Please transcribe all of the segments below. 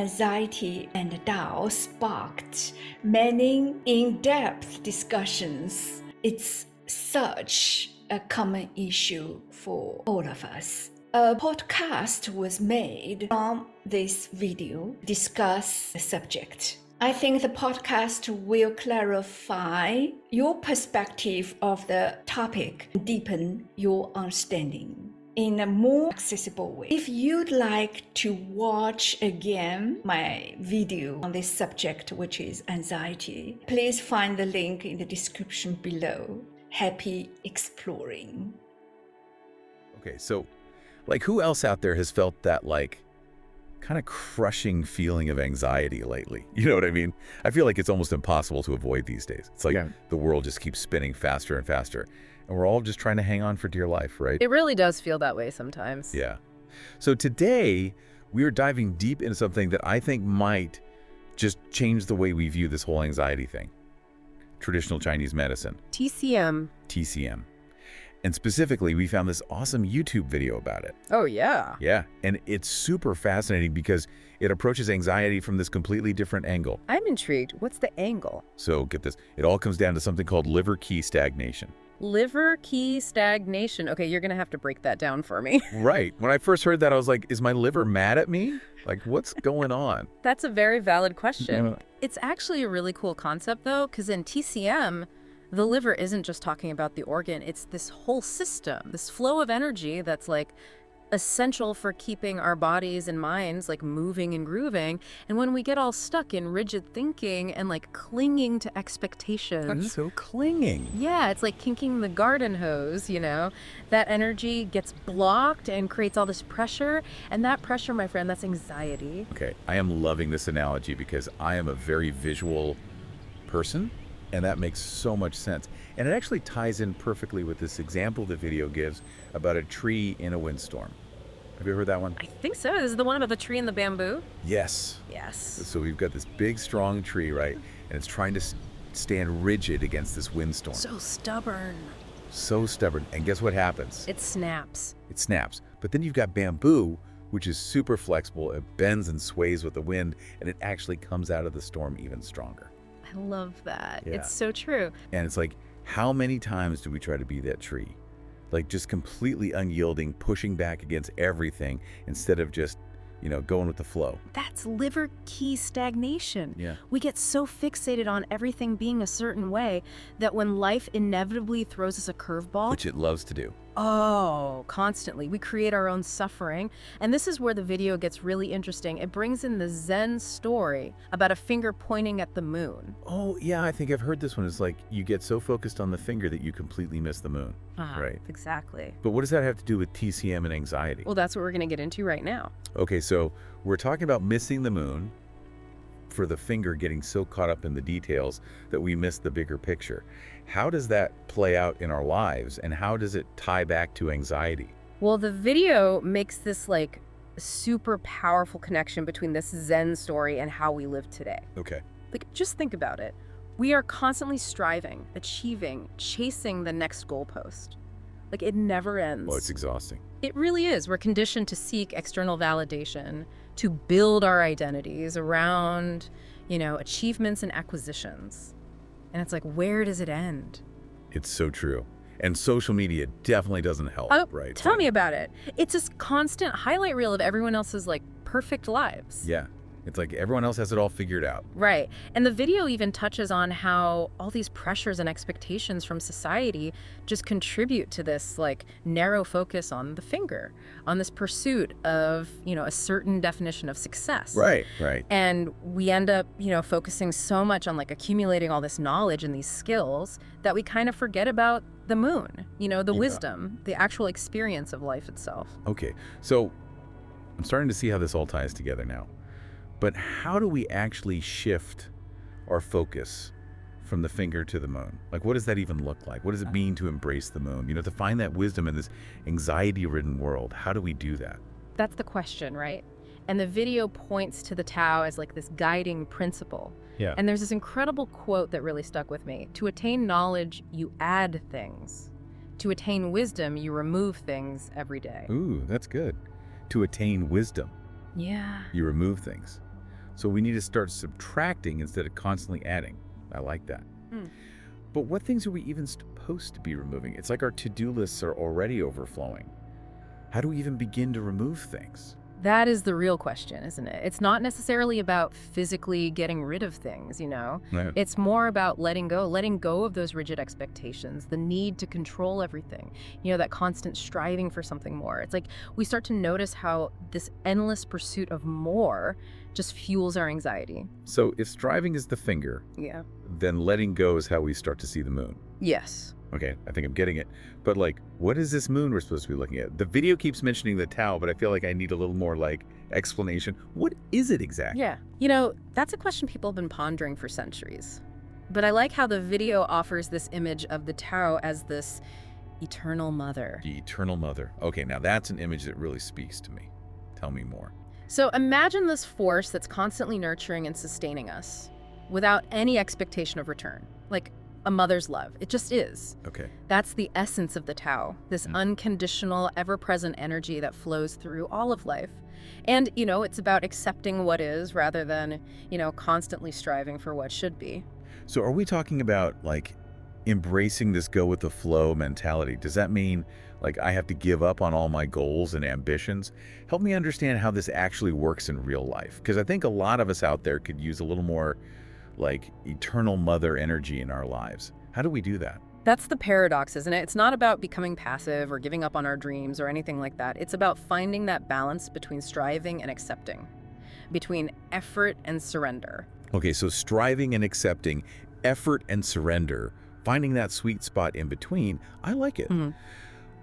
Anxiety and Tao sparked many in-depth discussions. It's such a common issue for all of us. A podcast was made from this video to discuss the subject. I think the podcast will clarify your perspective of the topic and deepen your understanding in a more accessible way. If you'd like to watch again my video on this subject, which is anxiety, please find the link in the description below. Happy exploring. Okay, so who else out there has felt that kind of crushing feeling of anxiety lately? You know what I mean? I feel like it's almost impossible to avoid these days. It's like the world just keeps spinning faster and faster. And we're all just trying to hang on for dear life, right? It really does feel that way sometimes. Yeah. So today, we are diving deep into something that I think might just change the way we view this whole anxiety thing. Traditional Chinese medicine. TCM. TCM. And specifically, we found this awesome YouTube video about it. Oh, yeah. Yeah. And it's super fascinating because it approaches anxiety from this completely different angle. I'm intrigued. What's the angle? So get this. It all comes down to something called liver qi stagnation. Liver Qi Stagnation. Okay, you're going to have to break that down for me. Right. When I first heard that, I was like, is my liver mad at me? Like, what's going on? That's a very valid question. It's actually a really cool concept, though, because in TCM, the liver isn't just talking about the organ. It's this whole system, this flow of energy that's essential for keeping our bodies and minds moving and grooving. And when we get all stuck in rigid thinking and clinging to expectations. That's so clinging. Yeah, it's like kinking the garden hose, you know? That energy gets blocked and creates all this pressure. And that pressure, my friend, that's anxiety. Okay, I am loving this analogy because I am a very visual person. And that makes so much sense. And it actually ties in perfectly with this example the video gives about a tree in a windstorm. Have you heard that one? I think so. This is the one about the tree and the bamboo? Yes. Yes. So we've got this big, strong tree, right? And it's trying to stand rigid against this windstorm. So stubborn. So stubborn. And guess what happens? It snaps. It snaps. But then you've got bamboo, which is super flexible. It bends and sways with the wind, and it actually comes out of the storm even stronger. I love that. Yeah. It's so true. And it's like, how many times do we try to be that tree? Just completely unyielding, pushing back against everything instead of just, going with the flow. That's liver qi stagnation. Yeah. We get so fixated on everything being a certain way that when life inevitably throws us a curveball, Which it loves to do. Oh, constantly. We create our own suffering. And this is where the video gets really interesting. It brings in the Zen story about a finger pointing at the moon. Oh, yeah, I think I've heard this one. It's like you get so focused on the finger that you completely miss the moon. Right. Exactly. But what does that have to do with TCM and anxiety? Well, that's what we're going to get into right now. Okay, so we're talking about missing the moon for the finger getting so caught up in the details that we miss the bigger picture. How does that play out in our lives, and how does it tie back to anxiety? Well, the video makes this super powerful connection between this Zen story and how we live today. Okay. Just think about it. We are constantly striving, achieving, chasing the next goalpost. It never ends. Well, it's exhausting. It really is. We're conditioned to seek external validation, to build our identities around, achievements and acquisitions. And it's where does it end? It's so true. And social media definitely doesn't help, right? Tell me about it. It's this constant highlight reel of everyone else's perfect lives. Yeah. It's like everyone else has it all figured out. Right. And the video even touches on how all these pressures and expectations from society just contribute to this narrow focus on the finger, on this pursuit of, a certain definition of success. Right, right. And we end up, focusing so much on accumulating all this knowledge and these skills that we kind of forget about the moon, the wisdom, the actual experience of life itself. Okay. So I'm starting to see how this all ties together now. But how do we actually shift our focus from the finger to the moon? What does that even look like? What does it mean to embrace the moon? To find that wisdom in this anxiety-ridden world, how do we do that? That's the question, right? And the video points to the Tao as this guiding principle. Yeah. And there's this incredible quote that really stuck with me. To attain knowledge, you add things. To attain wisdom, you remove things every day. Ooh, that's good. To attain wisdom, Yeah. you remove things. So we need to start subtracting instead of constantly adding. I like that. But what things are we even supposed to be removing? It's like our to-do lists are already overflowing. How do we even begin to remove things? That is the real question, isn't it? It's not necessarily about physically getting rid of things, you know? Right. It's more about letting go of those rigid expectations, the need to control everything, you know, that constant striving for something more. It's like we start to notice how this endless pursuit of more just fuels our anxiety. So if striving is the finger, Yeah. then letting go is how we start to see the moon. Yes. Okay, I think I'm getting it. But like, what is this moon we're supposed to be looking at? The video keeps mentioning the Tao, but I feel like I need a little more like explanation. What is it exactly? Yeah. You know, that's a question people have been pondering for centuries. But I like how the video offers this image of the Tao as this eternal mother. The eternal mother. Okay, now that's an image that really speaks to me. Tell me more. So imagine this force that's constantly nurturing and sustaining us without any expectation of return. Like a mother's love. It just is. Okay. That's the essence of the Tao, this unconditional, ever-present energy that flows through all of life. And, you know, it's about accepting what is rather than, you know, constantly striving for what should be. So are we talking about like embracing this go with the flow mentality? Does that mean like I have to give up on all my goals and ambitions? Help me understand how this actually works in real life. Because I think a lot of us out there could use a little more like eternal mother energy in our lives. How do we do that? That's the paradox, isn't it? It's not about becoming passive or giving up on our dreams or anything like that. It's about finding that balance between striving and accepting, between effort and surrender. Okay, so striving and accepting, effort and surrender, finding that sweet spot in between, I like it.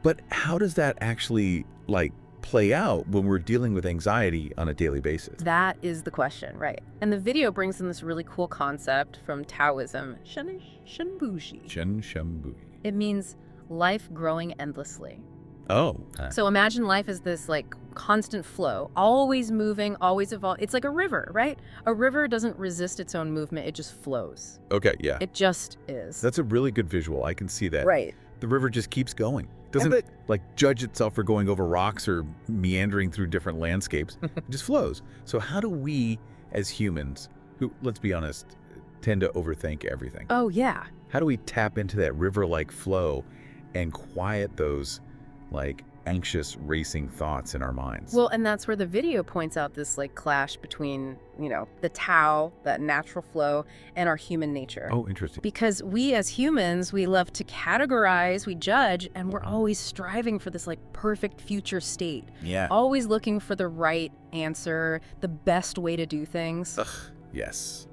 But how does that actually like play out when we're dealing with anxiety on a daily basis? That is the question, right? And the video brings in this really cool concept from Taoism, Shenbushi. Shenbushi. It means life growing endlessly. Oh. So imagine life as this like constant flow, always moving, always evolving. It's like a river, right? A river doesn't resist its own movement, it just flows. Okay, yeah. It just is. That's a really good visual. I can see that. Right. The river just keeps going. Doesn't like judge itself for going over rocks or meandering through different landscapes. It just flows. So how do we as humans, who, let's be honest, tend to overthink everything? Oh, yeah. How do we tap into that river-like flow and quiet those like anxious racing thoughts in our minds? Well, and that's where the video points out this like clash between, you know, the Tao, that natural flow, and our human nature. Oh, interesting. Because we as humans, we love to categorize, we judge, and we're always striving for this like perfect future state. Yeah. Always looking for the right answer, the best way to do things. Ugh, yes.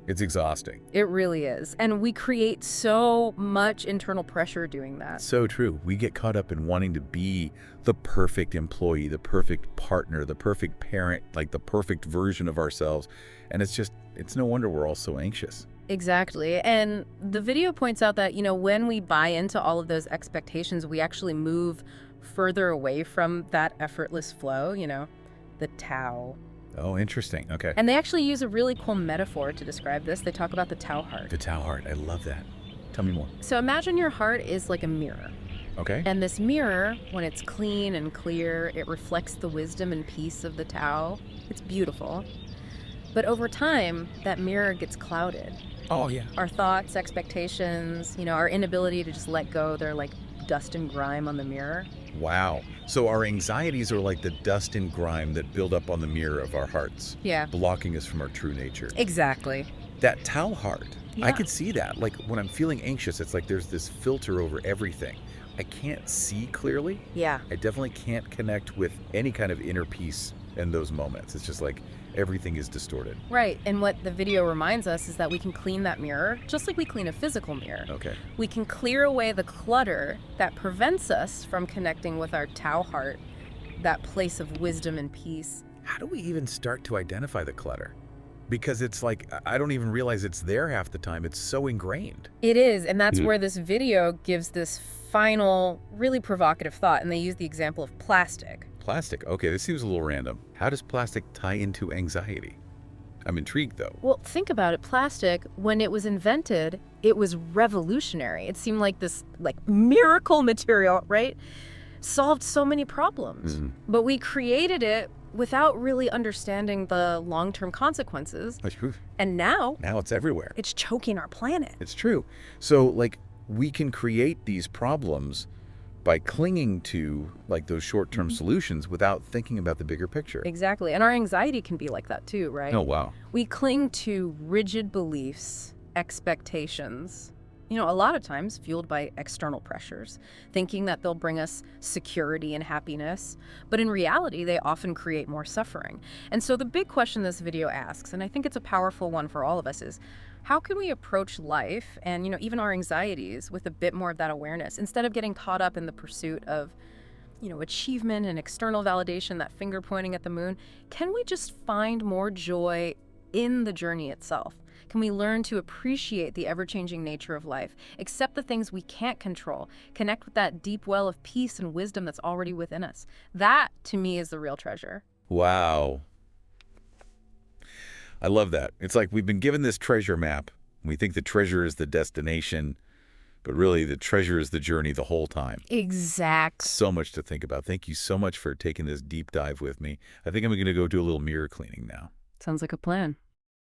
It's exhausting. It really is. And we create so much internal pressure doing that. So true. We get caught up in wanting to be the perfect employee, the perfect partner, the perfect parent, like the perfect version of ourselves. And it's no wonder we're all so anxious. Exactly. And the video points out that, you know, when we buy into all of those expectations, we actually move further away from that effortless flow, you know, the Tao. Oh, interesting. Okay. And they actually use a really cool metaphor to describe this. They talk about the Tao heart. The Tao heart. I love that. Tell me more. So imagine your heart is like a mirror. Okay. And this mirror, when it's clean and clear, it reflects the wisdom and peace of the Tao. It's beautiful. But over time, that mirror gets clouded. Oh, yeah. Our thoughts, expectations, you know, our inability to just let go, they're like dust and grime on the mirror. Wow. So our anxieties are like the dust and grime that build up on the mirror of our hearts. Yeah. Blocking us from our true nature. Exactly. That Tao heart, I Yeah. could see that. Like when I'm feeling anxious, it's like there's this filter over everything. I can't see clearly. Yeah. I definitely can't connect with any kind of inner peace in those moments. It's just like everything is distorted. Right. And what the video reminds us is that we can clean that mirror just like we clean a physical mirror. Okay. We can clear away the clutter that prevents us from connecting with our Tao heart, that place of wisdom and peace. How do we even start to identify the clutter? Because it's like, I don't even realize it's there half the time. It's so ingrained. It is. And that's where this video gives this final, really provocative thought. And they use the example of plastic. Plastic. Okay, this seems a little random. How does plastic tie into anxiety? I'm intrigued, though. Well, think about it. Plastic, when it was invented, it was revolutionary. It seemed like this miracle material, right? Solved so many problems. But we created it without really understanding the long-term consequences. And now Now it's everywhere. it's choking our planet. It's true. So, like, we can create these problems by clinging to, like, those short-term solutions without thinking about the bigger picture. Exactly. And our anxiety can be like that too, right? Oh, wow. We cling to rigid beliefs, expectations, a lot of times fueled by external pressures, thinking that they'll bring us security and happiness. But in reality, they often create more suffering. And so the big question this video asks, and I think it's a powerful one for all of us, is how can we approach life and, even our anxieties with a bit more of that awareness instead of getting caught up in the pursuit of achievement and external validation, that finger pointing at the moon? Can we just find more joy in the journey itself? Can we learn to appreciate the ever-changing nature of life, accept the things we can't control, connect with that deep well of peace and wisdom that's already within us? That, to me, is the real treasure. Wow. I love that. It's like we've been given this treasure map. We think the treasure is the destination, but really the treasure is the journey the whole time. Exactly. So much to think about. Thank you so much for taking this deep dive with me. I think I'm going to go do a little mirror cleaning now. Sounds like a plan.